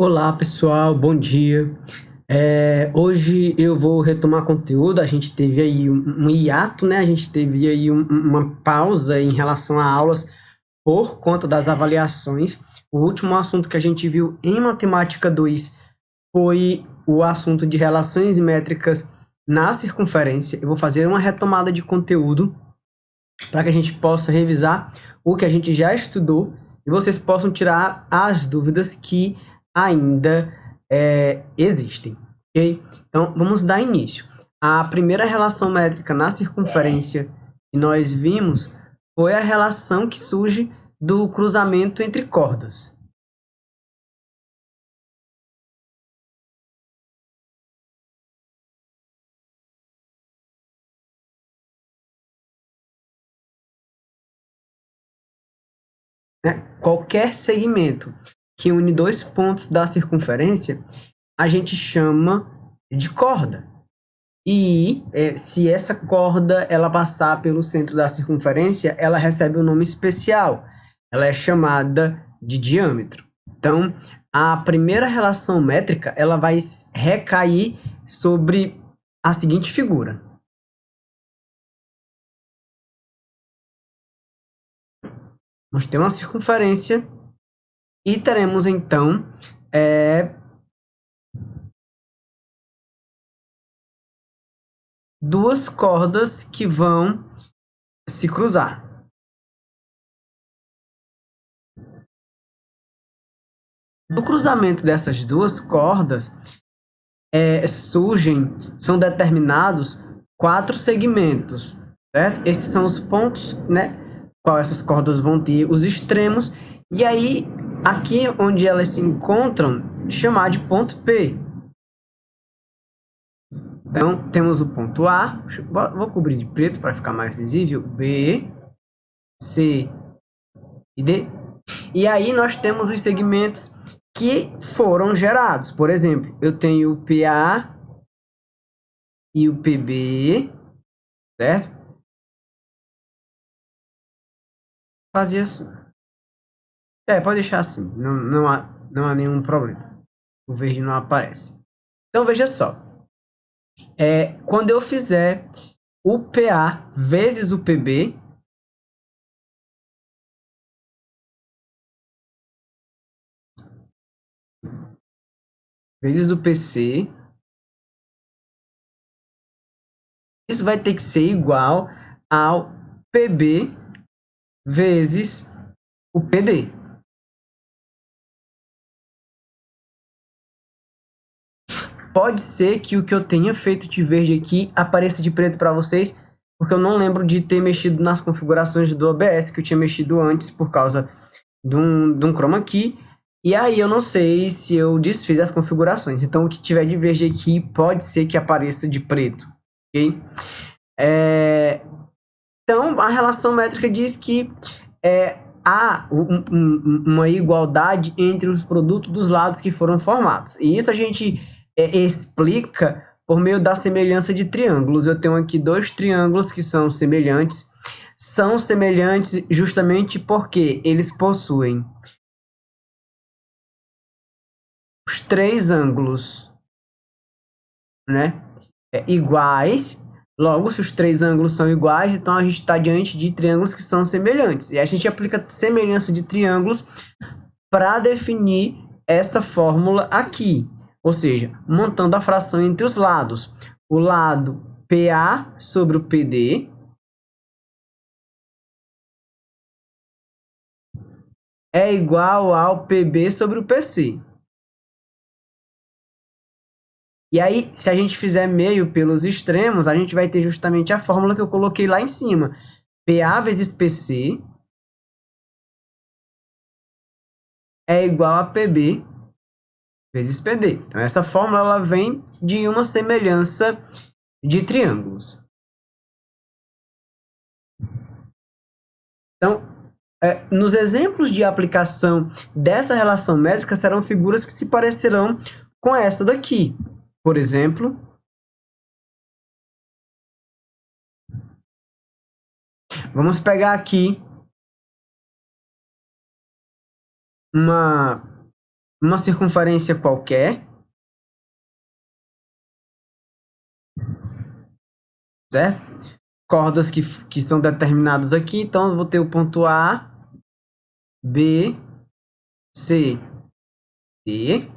Olá pessoal, bom dia. Hoje eu vou retomar conteúdo. A gente teve aí um hiato, né? A gente teve aí uma pausa em relação a aulas por conta das avaliações. O último assunto que a gente viu em Matemática 2 foi o assunto de relações métricas na circunferência. Eu vou fazer uma retomada de conteúdo para que a gente possa revisar o que a gente já estudou e vocês possam tirar as dúvidas que ainda existem, ok? Então, vamos dar início. A primeira relação métrica na circunferência que nós vimos foi a relação que surge do cruzamento entre cordas. Né? Qualquer segmento que une dois pontos da circunferência, a gente chama de corda. E se essa corda ela passar pelo centro da circunferência, ela recebe um nome especial. Ela é chamada de diâmetro. Então, a primeira relação métrica ela vai recair sobre a seguinte figura. Nós temos uma circunferência e teremos então duas cordas que vão se cruzar. Do cruzamento dessas duas cordas são determinados quatro segmentos, certo? Esses são os pontos, né, qual essas cordas vão ter os extremos, e aí aqui onde elas se encontram, chamar de ponto P. Então temos o ponto A, vou cobrir de preto para ficar mais visível, B, C e D. E aí nós temos os segmentos que foram gerados. Por exemplo, eu tenho o PA e o PB, certo? Fazia assim. Pode deixar assim, não há nenhum problema. O verde não aparece. Então veja só, quando eu fizer o PA vezes o PB, vezes o PC, isso vai ter que ser igual ao PB vezes o PD. Pode ser que o que eu tenha feito de verde aqui apareça de preto para vocês, porque eu não lembro de ter mexido nas configurações do OBS, que eu tinha mexido antes por causa de um chroma key. E aí eu não sei se eu desfiz as configurações. Então o que tiver de verde aqui pode ser que apareça de preto, ok? Então a relação métrica diz que há uma igualdade entre os produtos dos lados que foram formados. E isso a gente explica por meio da semelhança de triângulos. Eu tenho aqui dois triângulos que são semelhantes. São semelhantes justamente porque eles possuem os três ângulos, né, iguais. Logo, se os três ângulos são iguais, então a gente está diante de triângulos que são semelhantes. E a gente aplica semelhança de triângulos para definir essa fórmula aqui. Ou seja, montando a fração entre os lados. O lado PA sobre o PD é igual ao PB sobre o PC. E aí, se a gente fizer meio pelos extremos, a gente vai ter justamente a fórmula que eu coloquei lá em cima. PA vezes PC é igual a PB vezes PD. Então, essa fórmula ela vem de uma semelhança de triângulos. Então, nos exemplos de aplicação dessa relação métrica serão figuras que se parecerão com essa daqui. Por exemplo, vamos pegar aqui uma uma circunferência qualquer, certo? Cordas que são determinadas aqui, então eu vou ter o ponto A, B, C, D.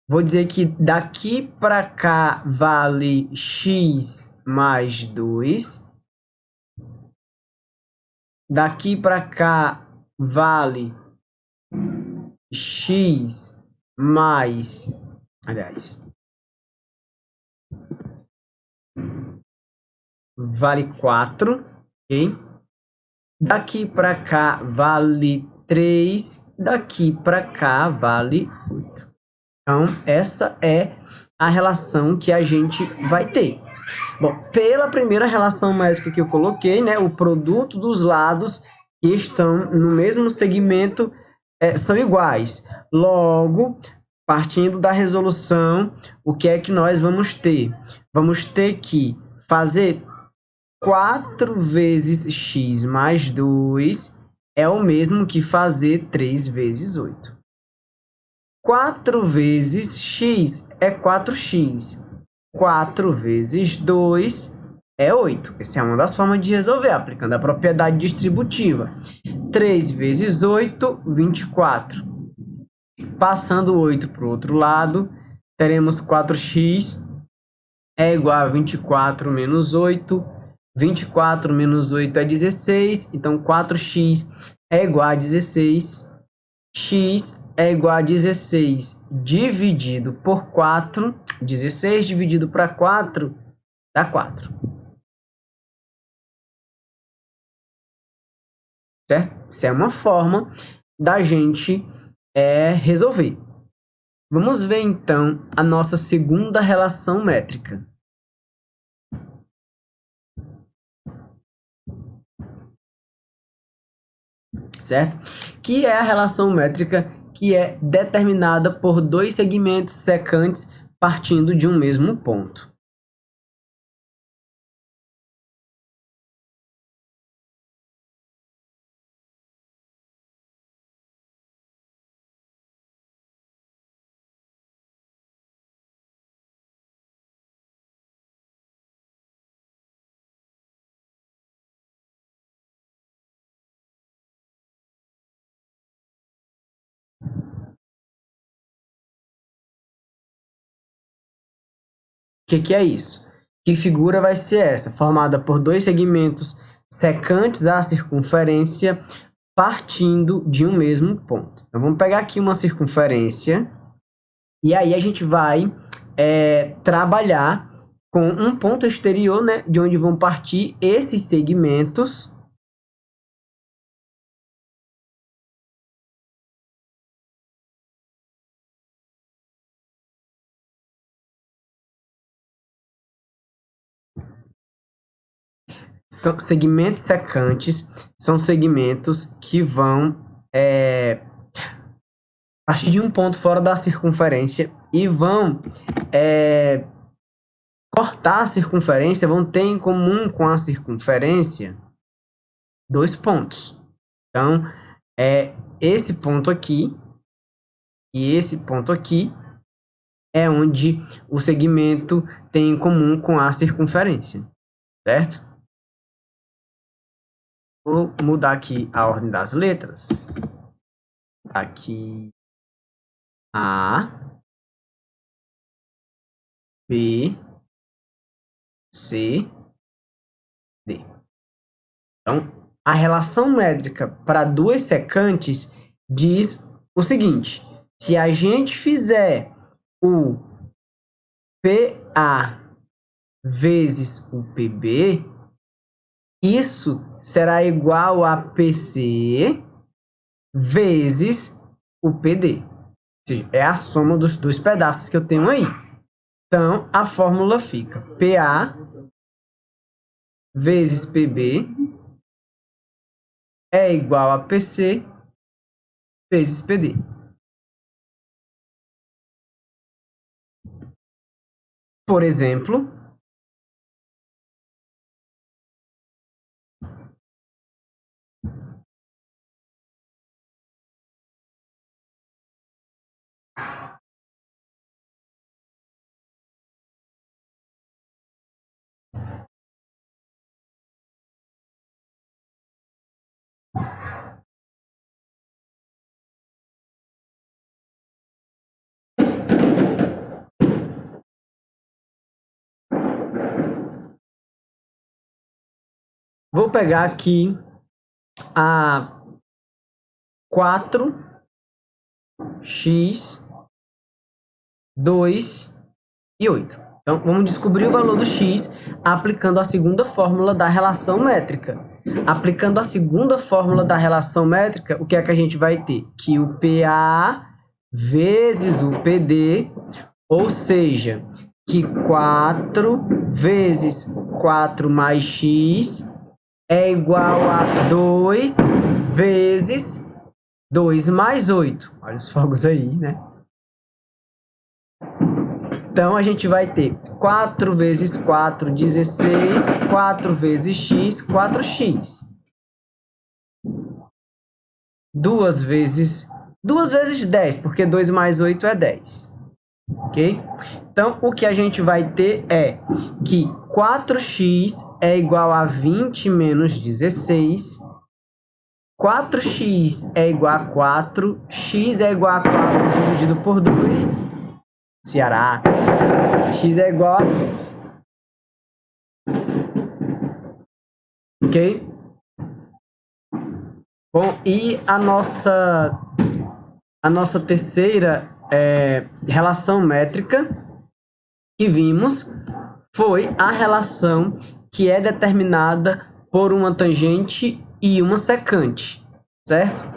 Vou dizer que daqui para cá vale x mais 2. Daqui para cá vale x mais, aliás, vale 4, ok? Daqui para cá vale 3, daqui para cá vale 8. Então, essa é a relação que a gente vai ter. Bom, pela primeira relação métrica que eu coloquei, né, o produto dos lados que estão no mesmo segmento são iguais. Logo, partindo da resolução, o que é que nós vamos ter? Vamos ter que fazer 4 vezes x mais 2 é o mesmo que fazer 3 vezes 8. 4 vezes x é 4x. 4 vezes 2 é 8. Essa é uma das formas de resolver, aplicando a propriedade distributiva. 3 vezes 8, 24. Passando 8 para o outro lado, teremos 4x é igual a 24 menos 8. 24 menos 8 é 16, então 4x é igual a 16. X é igual a 16 dividido por 4. 16 dividido para 4 dá 4. Certo? Isso é uma forma da gente resolver. Vamos ver então a nossa segunda relação métrica. Certo? Que é a relação métrica que é determinada por dois segmentos secantes partindo de um mesmo ponto. O que é isso? Que figura vai ser essa? Formada por dois segmentos secantes à circunferência partindo de um mesmo ponto. Então, vamos pegar aqui uma circunferência e aí a gente vai trabalhar com um ponto exterior, né, de onde vão partir esses segmentos. São segmentos secantes, são segmentos que vão partir de um ponto fora da circunferência e vão cortar a circunferência, vão ter em comum com a circunferência dois pontos. Então, esse ponto aqui e esse ponto aqui é onde o segmento tem em comum com a circunferência, certo? Vou mudar aqui a ordem das letras. Aqui A, B, C, D. Então, a relação métrica para duas secantes diz o seguinte: se a gente fizer o PA vezes o PB, isso será igual a PC vezes o PD. Ou seja, é a soma dos dois pedaços que eu tenho aí. Então, a fórmula fica PA vezes PB é igual a PC vezes PD. Por exemplo, Vou pegar aqui a 4x, 2 e 8. Então, vamos descobrir o valor do x aplicando a segunda fórmula da relação métrica. Aplicando a segunda fórmula da relação métrica, o que é que a gente vai ter? Que o PA vezes o PD, ou seja, que 4 vezes 4 mais x é igual a 2 vezes 2 mais 8. Olha os fogos aí, né? Então, a gente vai ter 4 vezes 4, 16, 4 vezes x, 4x. 2 vezes 10, porque 2 mais 8 é 10. Ok? Então, o que a gente vai ter é que 4x é igual a 20 menos 16. 4x é igual a 4. X é igual a 4 dividido por 2. Ceará. X é igual a 10. Ok? Bom, e a nossa terceira relação métrica que vimos foi a relação que é determinada por uma tangente e uma secante, certo?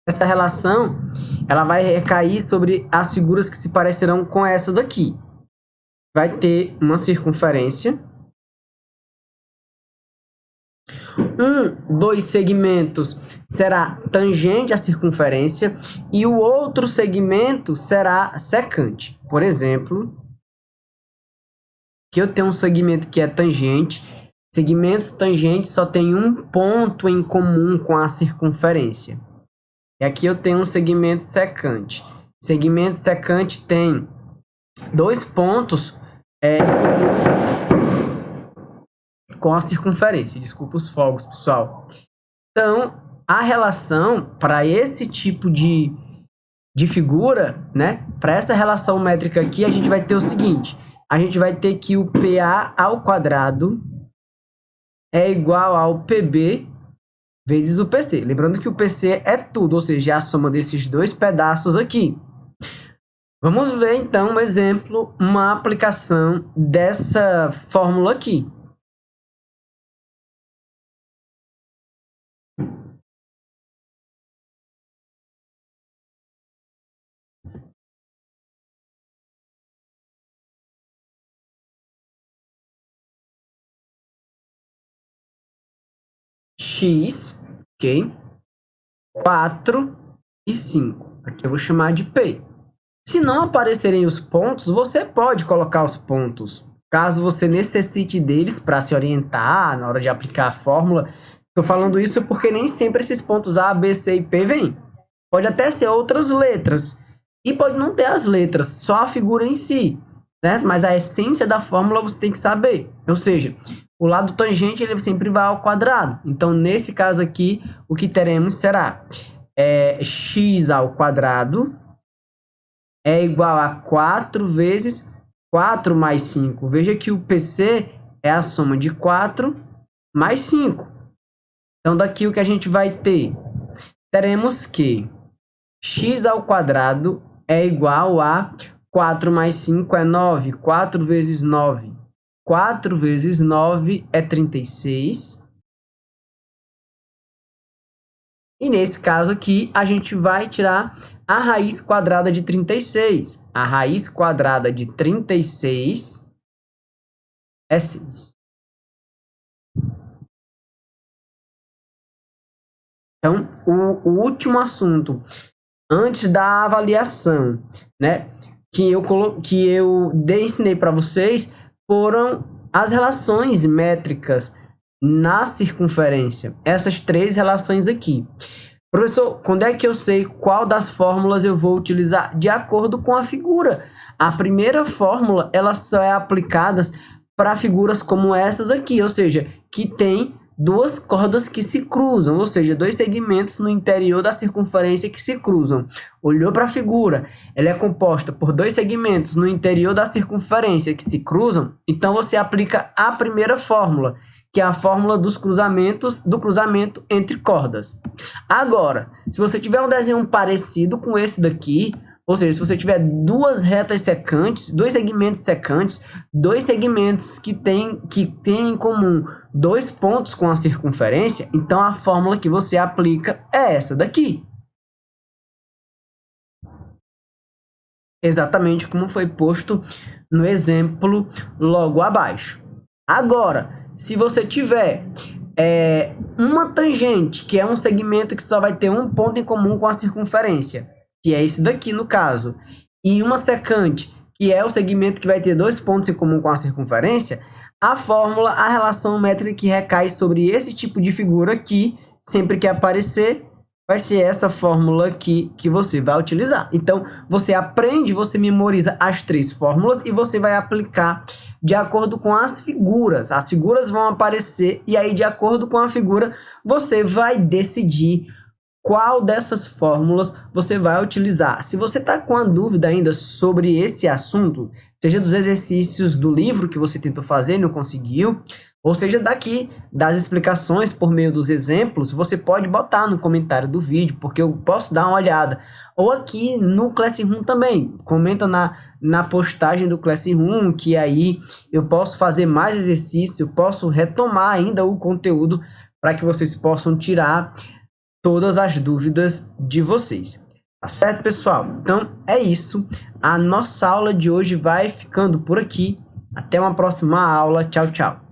Essa relação, ela vai recair sobre as figuras que se parecerão com essas aqui. Vai ter uma circunferência. Dois segmentos será tangente à circunferência e o outro segmento será secante. Por exemplo, aqui eu tenho um segmento que é tangente. Segmentos tangentes só tem um ponto em comum com a circunferência. E aqui eu tenho um segmento secante. Segmento secante tem 2 pontos com a circunferência. Desculpa os fogos, pessoal. Então, a relação para esse tipo de figura, né? Para essa relação métrica aqui, a gente vai ter o seguinte. A gente vai ter que o PA ao quadrado é igual ao PB vezes o PC. Lembrando que o PC é tudo, ou seja, é a soma desses dois pedaços aqui. Vamos ver, então, um exemplo, uma aplicação dessa fórmula aqui. X, ok? 4 e 5. Aqui eu vou chamar de P. Se não aparecerem os pontos, você pode colocar os pontos. Caso você necessite deles para se orientar na hora de aplicar a fórmula. Estou falando isso porque nem sempre esses pontos A, B, C e P vêm. Pode até ser outras letras. E pode não ter as letras, só a figura em si. Certo? Mas a essência da fórmula você tem que saber. Ou seja, o lado tangente ele sempre vai ao quadrado. Então, nesse caso aqui, o que teremos será x ao quadrado é igual a 4 vezes 4 mais 5. Veja que o PC é a soma de 4 mais 5. Então, daqui o que a gente vai ter? Teremos que x ao quadrado é igual a 4 mais 5 é 9. 4 vezes 9. 4 vezes 9 é 36. E nesse caso aqui, a gente vai tirar a raiz quadrada de 36. A raiz quadrada de 36 é 6. Então, o último assunto, antes da avaliação, né, que eu ensinei para vocês, foram as relações métricas na circunferência. Essas 3 relações aqui. Professor, quando é que eu sei qual das fórmulas eu vou utilizar? De acordo com a figura. A primeira fórmula, ela só é aplicada para figuras como essas aqui, ou seja, que tem duas cordas que se cruzam, ou seja, dois segmentos no interior da circunferência que se cruzam. Olhou para a figura, ela é composta por dois segmentos no interior da circunferência que se cruzam, então você aplica a primeira fórmula, que é a fórmula dos cruzamentos, do cruzamento entre cordas. Agora, se você tiver um desenho parecido com esse daqui, ou seja, se você tiver duas retas secantes, dois segmentos secantes, dois segmentos que têm em comum dois pontos com a circunferência, então a fórmula que você aplica é essa daqui. Exatamente como foi posto no exemplo logo abaixo. Agora, se você tiver uma tangente, que é um segmento que só vai ter um ponto em comum com a circunferência, que é esse daqui no caso, e uma secante, que é o segmento que vai ter dois pontos em comum com a circunferência, a fórmula, a relação métrica que recai sobre esse tipo de figura aqui, sempre que aparecer, vai ser essa fórmula aqui que você vai utilizar. Então, você aprende, você memoriza as três fórmulas e você vai aplicar de acordo com as figuras. As figuras vão aparecer e aí, de acordo com a figura, você vai decidir qual dessas fórmulas você vai utilizar. Se você está com a dúvida ainda sobre esse assunto, seja dos exercícios do livro que você tentou fazer e não conseguiu, ou seja daqui das explicações por meio dos exemplos, você pode botar no comentário do vídeo, porque eu posso dar uma olhada. Ou aqui no Classroom também, comenta na postagem do Classroom, que aí eu posso fazer mais exercício, posso retomar ainda o conteúdo para que vocês possam tirar todas as dúvidas de vocês. Tá certo, pessoal? Então é isso. A nossa aula de hoje vai ficando por aqui. Até uma próxima aula. Tchau, tchau.